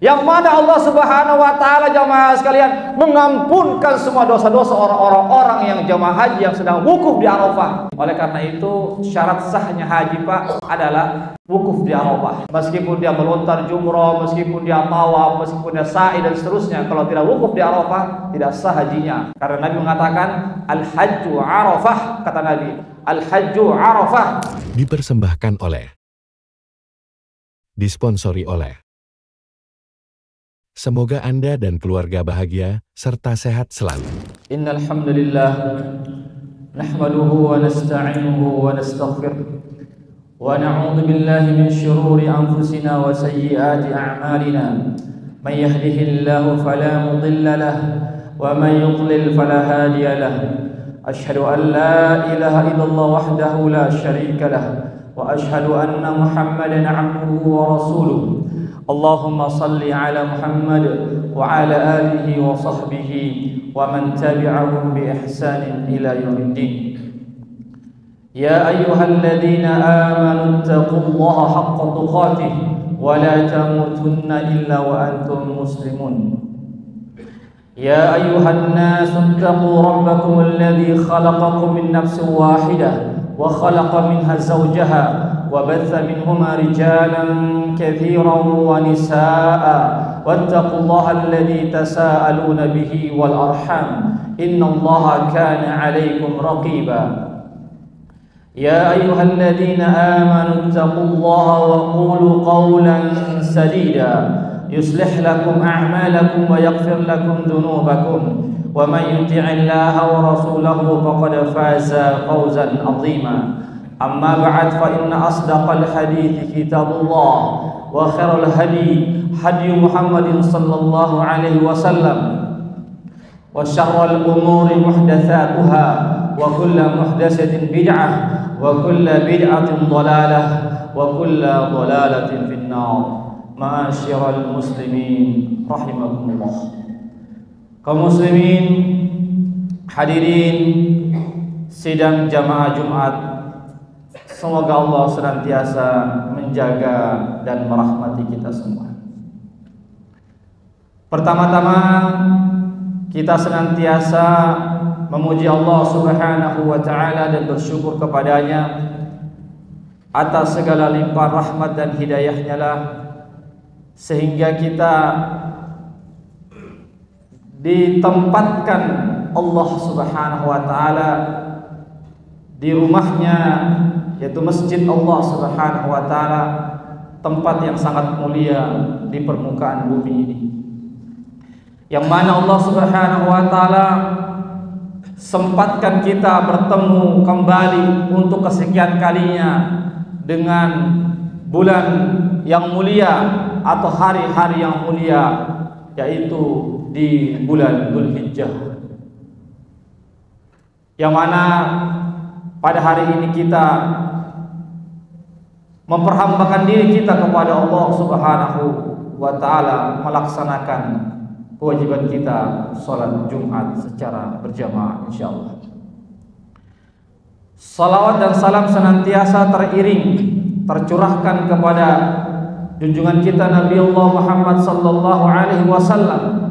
yang mana Allah Subhanahu wa taala jamaah sekalian mengampunkan semua dosa-dosa orang-orang yang jamaah haji yang sedang wukuf di Arafah. Oleh karena itu syarat sahnya haji Pak adalah wukuf di Arafah. Meskipun dia melontar jumrah, meskipun dia tawaf, meskipun dia sa'i dan seterusnya, kalau tidak wukuf di Arafah tidak sah hajinya. Karena Nabi mengatakan al-hajju Arafah, kata Nabi, al-hajju Arafah. Dipersembahkan oleh, disponsori oleh. Semoga Anda dan keluarga bahagia serta sehat selalu. Innal hamdalillah nahmaduhu wa nasta'inuhu wa nastaghfiruh wa na'udzu billahi min shururi anfusina wa sayyiati a'malina. May yahdihillahu fala mudilla lahu wa may yudlil fala hadiya lahu. Asyhadu an la ilaha illallah wahdahu la syarika lahu wa asyhadu anna Muhammadan 'abduhu wa rasuluh. Allahumma salli ala Muhammad wa ala alihi wa sahbihi wa man tabi'ahum bi ihsanin ila yaumiddin. Ya ayyuhalladzina amanu taqullaha haqqa tuqatih wa la tamutunna illa wa antum muslimun. Ya ayyuhan nasu taqu rabbakum alladzi khalaqakum min nafsin wahidah wa khalaqa minha zawjaha وبث منهما رجالا كثيرا ونساء واتقوا الله الذي تساءلون به والأرحام إن الله كان عليكم رقيبا يا أيها الذين آمنوا اتقوا الله وقولوا قولا سديدا يصلح لكم أعمالكم ويغفر لكم ذنوبكم ومن يطع الله ورسوله فقد فاز فوزا عظيما. أما بعد فإن أصدق الحديث كتاب الله وخير الهدي هدي محمد صلى الله عليه وسلم وشر الأمور محدثاتها وكل محدثة بدعة وكل بدعة ضلالة وكل ضلالة في النار. معاشر المسلمين رحمكم الله. Kaum muslimin hadirin sidang jamaah Jumat, semoga Allah senantiasa menjaga dan merahmati kita semua. Pertama-tama kita senantiasa memuji Allah Subhanahu wa taala dan bersyukur kepadanya atas segala limpahan rahmat dan hidayahnya lah, sehingga kita ditempatkan Allah Subhanahu wa taala di rumahnya, yaitu masjid Allah Subhanahu wa taala, tempat yang sangat mulia di permukaan bumi ini, yang mana Allah Subhanahu wa taala sempatkan kita bertemu kembali untuk kesekian kalinya dengan bulan yang mulia atau hari-hari yang mulia, yaitu di bulan Dzulhijjah, yang mana pada hari ini kita memperhambakan diri kita kepada Allah Subhanahu wa taala, melaksanakan kewajiban kita salat Jumat secara berjamaah insyaallah. Salawat dan salam senantiasa tercurahkan kepada junjungan kita Nabi Allah Muhammad sallallahu alaihi wasallam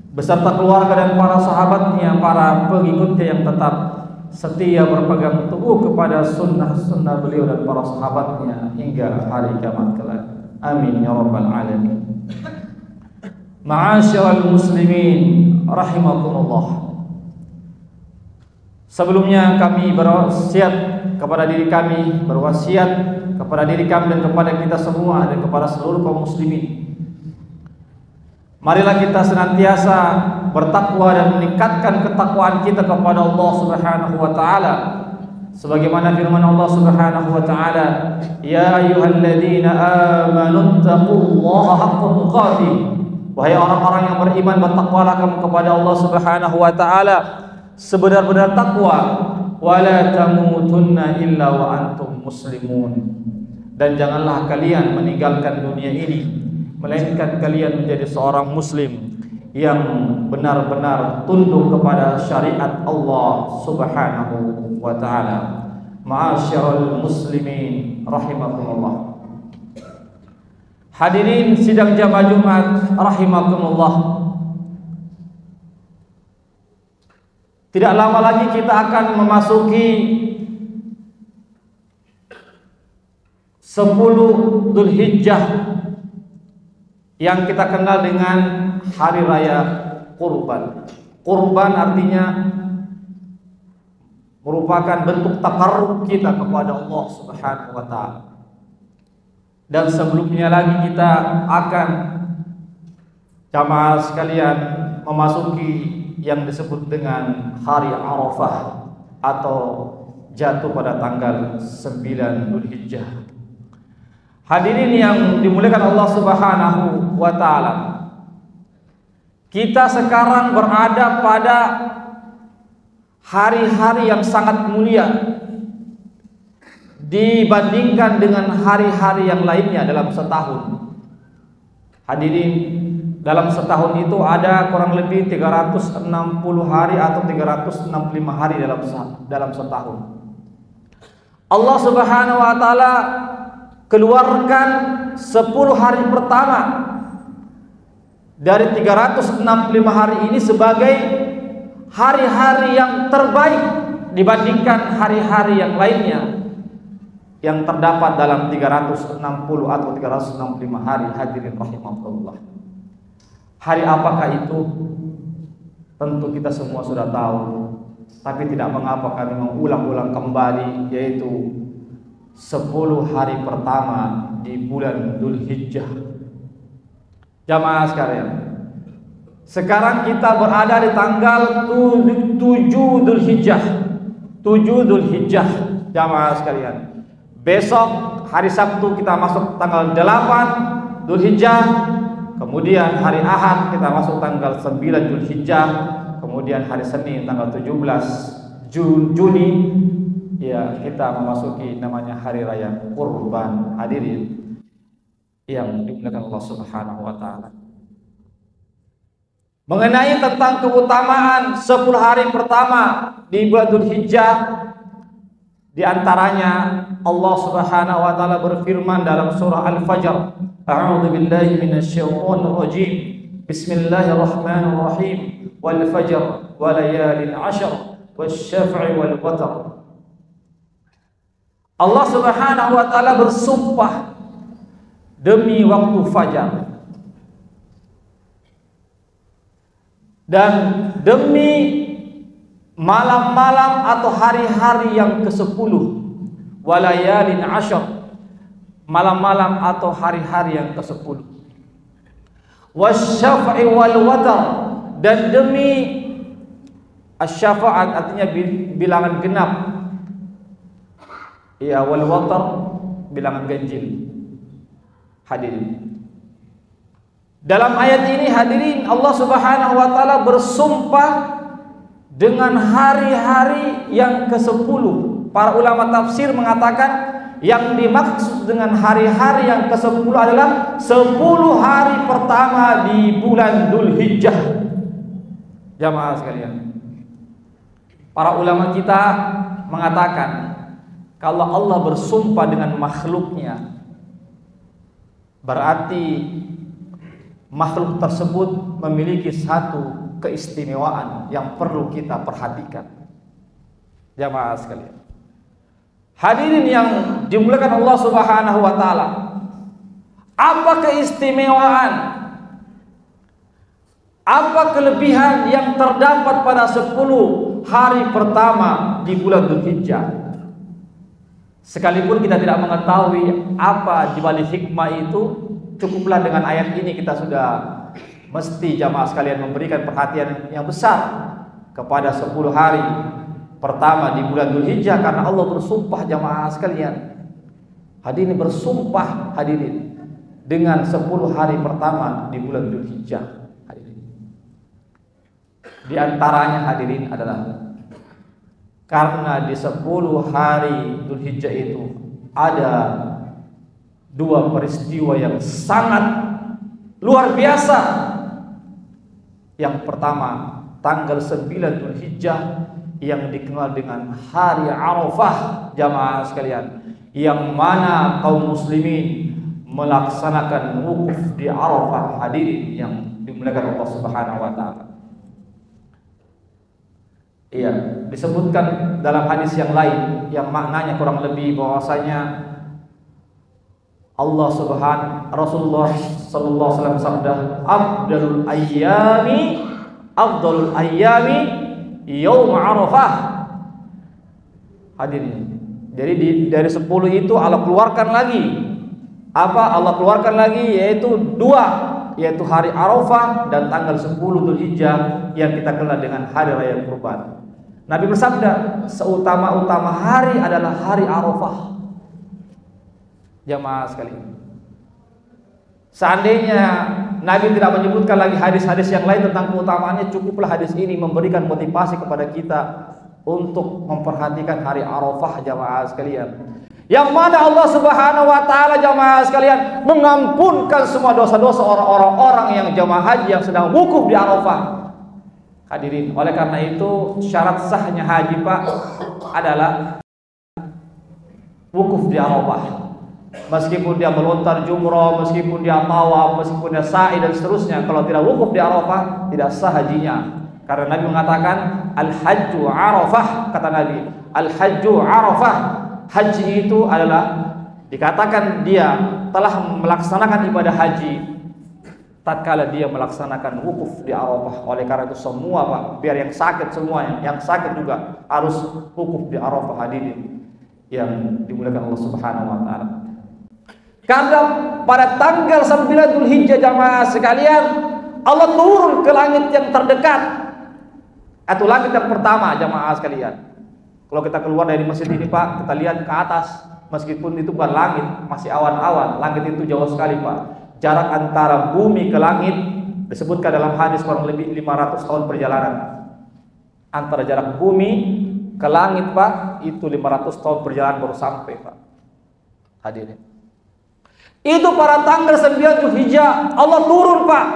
beserta keluarga dan para sahabatnya, para pengikutnya yang tetap setia berpegang teguh kepada sunnah-sunnah beliau dan para sahabatnya hingga hari kiamat kelak. Amin ya rabbal alamin. Ma'asyiral muslimin rahimakumullah. Sebelumnya kami berwasiat kepada diri kami, dan kepada kita semua dan kepada seluruh kaum muslimin, marilah kita senantiasa bertakwa dan meningkatkan ketakwaan kita kepada Allah Subhanahu wa taala, sebagaimana firman Allah Subhanahu wa taala, ya ayyuhalladzina amanu taqullaha haqqa tuqatih. Wahai orang-orang yang beriman, bertakwalah kamu kepada Allah Subhanahu wa taala sebenar-benar takwa, wala tamutunna illa wa antum muslimun. Dan janganlah kalian meninggalkan dunia ini melainkan kalian menjadi seorang muslim yang benar-benar tunduk kepada syariat Allah Subhanahu wa taala. Ma'asyiral muslimin rahimakumullah. Hadirin sidang jamaah Jumat rahimakumullah. Tidak lama lagi kita akan memasuki 10 Dzulhijjah yang kita kenal dengan hari raya Kurban. Kurban artinya merupakan bentuk taqarrub kita kepada Allah Subhanahu wa taala. Dan sebelumnya lagi kita akan jamaah sekalian memasuki yang disebut dengan hari Arafah atau jatuh pada tanggal 9 Dzulhijjah. Hadirin yang dimuliakan Allah Subhanahu wa taala. Kita sekarang berada pada hari-hari yang sangat mulia dibandingkan dengan hari-hari yang lainnya dalam setahun. Hadirin, dalam setahun itu ada kurang lebih 360 hari atau 365 hari dalam setahun. Allah Subhanahu wa taala keluarkan 10 hari pertama dari 365 hari ini sebagai hari-hari yang terbaik dibandingkan hari-hari yang lainnya yang terdapat dalam 360 atau 365 hari. Hadirin rahimahullah. Hari apakah itu? Tentu kita semua sudah tahu, tapi tidak mengapa kami mengulang-ulang kembali, yaitu 10 hari pertama di bulan Dzulhijjah. Jamaah sekalian, sekarang kita berada di tanggal 7 Dzulhijjah. 7 Dzulhijjah, jamaah sekalian. Besok hari Sabtu kita masuk tanggal 8 Dzulhijjah. Kemudian hari Ahad kita masuk tanggal 9 Dzulhijjah. Kemudian hari Senin tanggal 17 Juni ya kita memasuki namanya hari raya Kurban. Hadirin yang dimuliakan Allah Subhanahu wa taala. Mengenai tentang keutamaan 10 hari pertama di bulan Dzulhijjah, di antaranya Allah Subhanahu wa taala berfirman dalam surah Al-Fajr, A'udzu billahi minasyaitonir rajim. Bismillahirrahmanirrahim. Wal fajr wa layalin 'ashr wasyaf'i wal watr. Allah Subhanahu wa taala bersumpah demi waktu fajar dan demi malam-malam atau hari-hari yang ke-10, walayalin 'ashr, malam-malam atau hari-hari yang ke-10, wasyaf'i wal watr, dan demi asy-syafa'at artinya bilangan genap, ya, wal watr bilangan ganjil. Hadirin, dalam ayat ini hadirin Allah Subhanahu wa taala bersumpah dengan hari-hari yang ke-10. Para ulama tafsir mengatakan yang dimaksud dengan hari-hari yang ke-10 adalah 10 hari pertama di bulan Dzulhijjah. Jamaah sekalian, para ulama kita mengatakan kalau Allah bersumpah dengan makhluknya, berarti makhluk tersebut memiliki satu keistimewaan yang perlu kita perhatikan. Jamaah sekalian, hadirin yang dimuliakan Allah Subhanahu wa taala, apa keistimewaan, apa kelebihan yang terdapat pada 10 hari pertama di bulan Dzulhijjah? Sekalipun kita tidak mengetahui apa di balik hikmah itu, cukuplah dengan ayat ini kita sudah mesti jamaah sekalian memberikan perhatian yang besar kepada 10 hari pertama di bulan Dzulhijjah, karena Allah bersumpah jamaah sekalian. Hadirin bersumpah hadirin dengan 10 hari pertama di bulan Dzulhijjah. Hadirin, di antaranya hadirin adalah karena di 10 hari Dzulhijjah itu ada 2 peristiwa yang sangat luar biasa. Yang pertama, tanggal 9 Dzulhijjah yang dikenal dengan hari Arafah, jamaah sekalian, yang mana kaum muslimin melaksanakan wukuf di Arafah, hadirin yang dimuliakan Allah Subhanahu wa taala. Iya, disebutkan dalam hadis yang lain yang maknanya kurang lebih bahwasanya Rasulullah sallallahu alaihi wasallam sabda, afdalul ayyami yaum Arafah. Hadirin. Jadi dari 10 itu Allah keluarkan lagi. Allah keluarkan lagi yaitu 2, yaitu hari Arafah dan tanggal 10 Dzulhijjah yang kita kenal dengan hari raya Kurban. Nabi bersabda, seutama-utama hari adalah hari Arafah. Jamaah sekalian, seandainya Nabi tidak menyebutkan lagi hadis-hadis yang lain tentang keutamaannya, cukuplah hadis ini memberikan motivasi kepada kita untuk memperhatikan hari Arafah, jamaah sekalian. Yang mana Allah Subhanahu wa taala, jamaah sekalian, mengampunkan semua dosa-dosa orang-orang yang jamaah haji yang sedang wukuf di Arafah. Hadirin, oleh karena itu syarat sahnya haji, Pak, adalah wukuf di Arafah. Meskipun dia melontar jumrah, meskipun dia tawaf, meskipun dia sa'i dan seterusnya, kalau tidak wukuf di Arafah tidak sah hajinya. Karena Nabi mengatakan al-hajju Arafah, kata Nabi, al-hajju Arafah. Haji itu adalah dikatakan dia telah melaksanakan ibadah haji tatkala dia melaksanakan wukuf di Arafah. Oleh karena itu semua, Pak, biar yang sakit semuanya, yang sakit juga harus wukuf di Arafah, hadirin yang dimuliakan Allah Subhanahu wa taala. Karena pada tanggal 9 Dzulhijjah, jamaah sekalian, Allah turun ke langit yang terdekat, atau langit yang pertama, jamaah sekalian. Kalau kita keluar dari masjid ini, Pak, kita lihat ke atas, meskipun itu bukan langit, masih awan-awan, langit itu jauh sekali, Pak. Jarak antara bumi ke langit disebutkan dalam hadis kurang lebih 500 tahun perjalanan. Antara jarak bumi ke langit, Pak, itu 500 tahun perjalanan baru sampai, Pak. Hadirin, itu pada tanggal 9 Dzulhijjah Allah turun, Pak.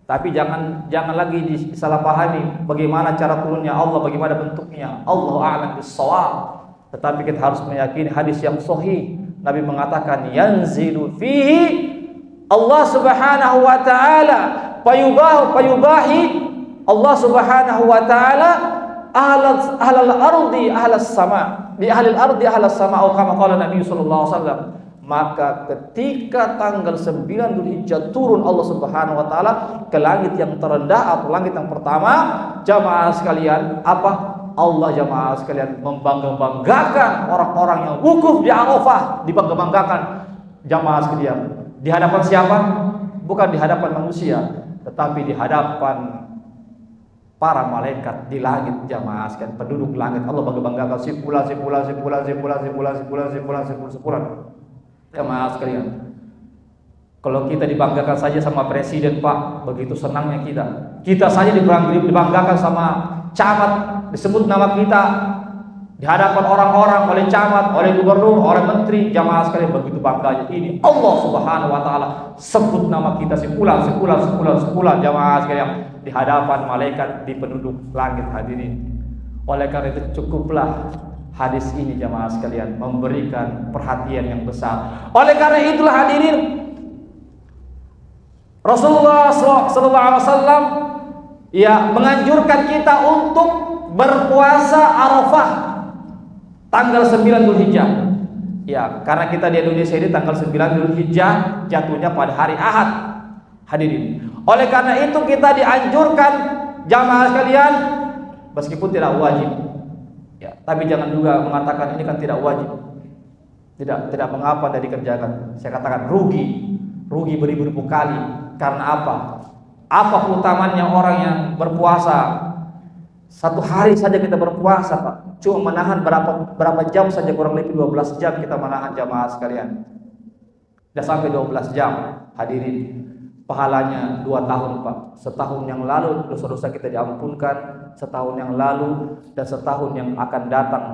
Tapi jangan lagi disalahpahami bagaimana cara turunnya Allah, bagaimana bentuknya. Allahu a'lam bis-shawab. Tetapi kita harus meyakini hadis yang sahih. Nabi mengatakan yanzilu fihi Allah Subhanahu wa taala payubahi Allah Subhanahu wa taala ahlal ardi ahlas sama, di ahlil ardi ahlas sama, atau kama qala Nabi sallallahu alaihi wasallam. Maka ketika tanggal 9 Dzulhijjah turun Allah Subhanahu wa taala ke langit yang terendah atau langit yang pertama, jamaah sekalian, apa? Allah, jamaah sekalian, membangga-banggakan orang-orang yang wukuf di Arafah, dibangga-banggakan, jamaah sekalian. Di hadapan siapa? Bukan di hadapan manusia, tetapi di hadapan para malaikat di langit, jamaah sekalian, penduduk langit. Allah bangga-banggakan simpulan. Jamaah sekalian, kalau kita dibanggakan saja sama presiden, Pak, begitu senangnya kita saja dibanggakan sama camat, disebut nama kita di hadapan orang-orang, oleh camat, oleh gubernur, oleh menteri, jamaah sekalian, begitu bangganya. Ini Allah Subhanahu wa taala sebut nama kita sepulan, jamaah sekalian, di hadapan malaikat, di penduduk langit, hadirin. Oleh karena itu cukuplah hadis ini, jamaah sekalian, memberikan perhatian yang besar. Oleh karena itulah, hadirin, Rasulullah SAW menganjurkan kita untuk berpuasa Arafah tanggal 9 Dzulhijjah. Ya, karena kita di Indonesia ini tanggal 9 Dzulhijjah jatuhnya pada hari Ahad, hadirin. Oleh karena itu kita dianjurkan, jamaah sekalian, meskipun tidak wajib. Ya, tapi jangan juga mengatakan ini kan tidak wajib, tidak mengapa dari dikerjakan. Saya katakan rugi beribu-ribu kali. Karena apa? Apa keutamaannya orang yang berpuasa? Satu hari saja kita berpuasa, Pak, cuma menahan berapa jam saja, kurang lebih 12 jam kita menahan, jamaah sekalian. Sudah sampai 12 jam, hadirin. Pahalanya 2 tahun, Pak. Setahun yang lalu dosa-dosa kita diampunkan, setahun yang lalu dan setahun yang akan datang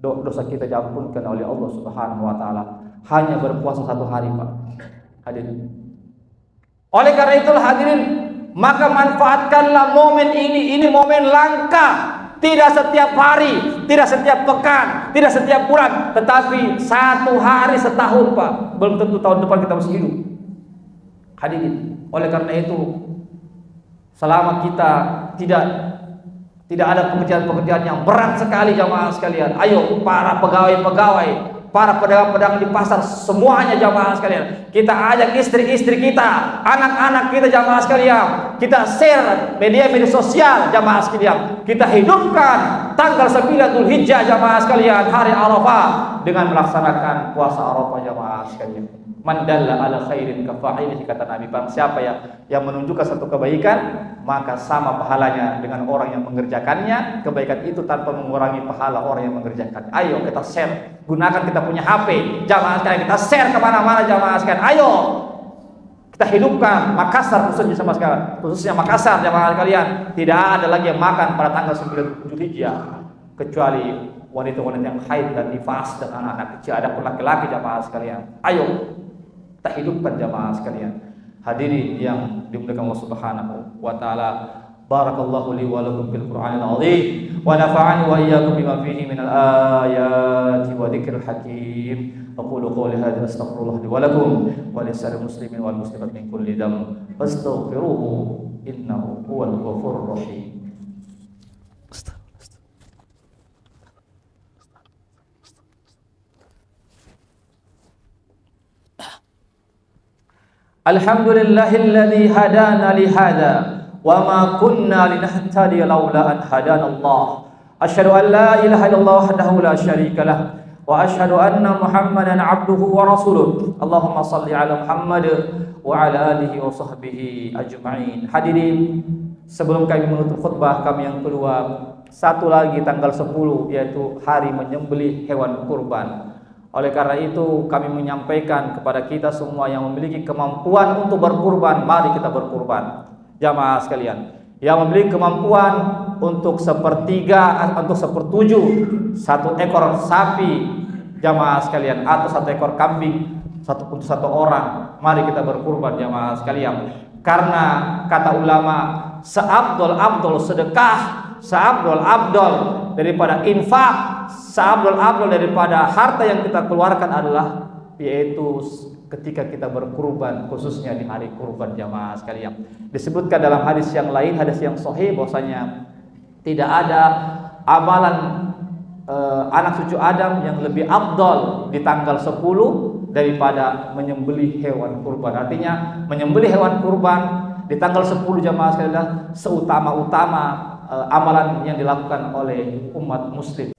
dosa kita diampunkan oleh Allah Subhanahu wa taala. Hanya berpuasa 1 hari, Pak. Hadirin. Oleh karena itulah, hadirin, maka manfaatkanlah momen ini momen langka Tidak setiap hari, tidak setiap pekan, tidak setiap bulan, tetapi satu hari setahun, Pak. Belum tentu tahun depan kita masih hidup. Hadirin, oleh karena itu, selama kita tidak ada pekerjaan-pekerjaan yang berat sekali jamaah sekalian, ayo para pegawai-pegawai, para pedagang-pedagang di pasar, semuanya jamaah sekalian, kita ajak istri-istri kita, anak-anak kita jamaah sekalian, kita share media-media sosial jamaah sekalian, kita hidupkan tanggal 9 Dzulhijjah jamaah sekalian, hari Arafah, dengan melaksanakan puasa Arafah jamaah sekalian. Man dalla ala khairin kafa'ilihi, kata Nabi, barang siapa yang menunjukkan satu kebaikan, maka sama pahalanya dengan orang yang mengerjakannya. Kebaikan itu tanpa mengurangi pahala orang yang mengerjakannya. Ayo kita share, gunakan kita punya HP jamaah sekalian, kita share kemana-mana jamaah sekalian. Ayo kita hidupkan Makassar, khususnya Makassar jamaah sekalian. Tidak ada lagi yang makan pada tanggal 9 Dzulhijjah kecuali wanita-wanita yang haid dan nifas dan anak-anak kecil. Ada pun laki-laki jamaah sekalian. Ayo kita hidupkan jamaah sekalian. Hadirin yang dimuliakan Allah Subhanahu wa taala, barakallahu li wa lakum fil Qur'anil azim wa nafa'ani wa iyyakum bima fihi minal ayati wa dzikril hakim. Aqulu qawli hadza astaghfirullah li wa lakum wa lisa'iril muslimin wal muslimat min kulli dhanb fastaghfiruhu innahu huwal ghafurur rahim. Alhamdulillahilladzi hadana li hadza wa ma kunna linahtadiya laula an hadana Allah. Asyhadu an la ilaha illallah wahdahu la syarika lah wa asyhadu anna Muhammadan abduhu wa rasuluh. Allahumma shalli ala Muhammad wa ala alihi wa sahbihi ajma'in. Hadirin, sebelum kami menutup khutbah kami yang kedua, satu lagi tanggal 10 yaitu hari menyembelih hewan kurban. Oleh karena itu kami menyampaikan kepada kita semua yang memiliki kemampuan untuk berkurban, mari kita berkurban. Jamaah sekalian, yang memiliki kemampuan untuk sepertiga atau sepertujuh satu ekor sapi jamaah sekalian, atau satu ekor kambing untuk satu orang, mari kita berkurban jamaah sekalian. Karena kata ulama, seabdol sedekah, seabdol daripada infak, seabdol daripada harta yang kita keluarkan adalah yaitu ketika kita berkurban, khususnya di hari kurban jamaah sekalian. Disebutkan dalam hadis yang lain, hadis yang sahih, bahwasanya tidak ada amalan anak cucu Adam yang lebih afdol di tanggal 10 daripada menyembelih hewan kurban. Artinya menyembelih hewan kurban di tanggal 10 jamaah sekalian seutama-utama amalan yang dilakukan oleh umat muslim.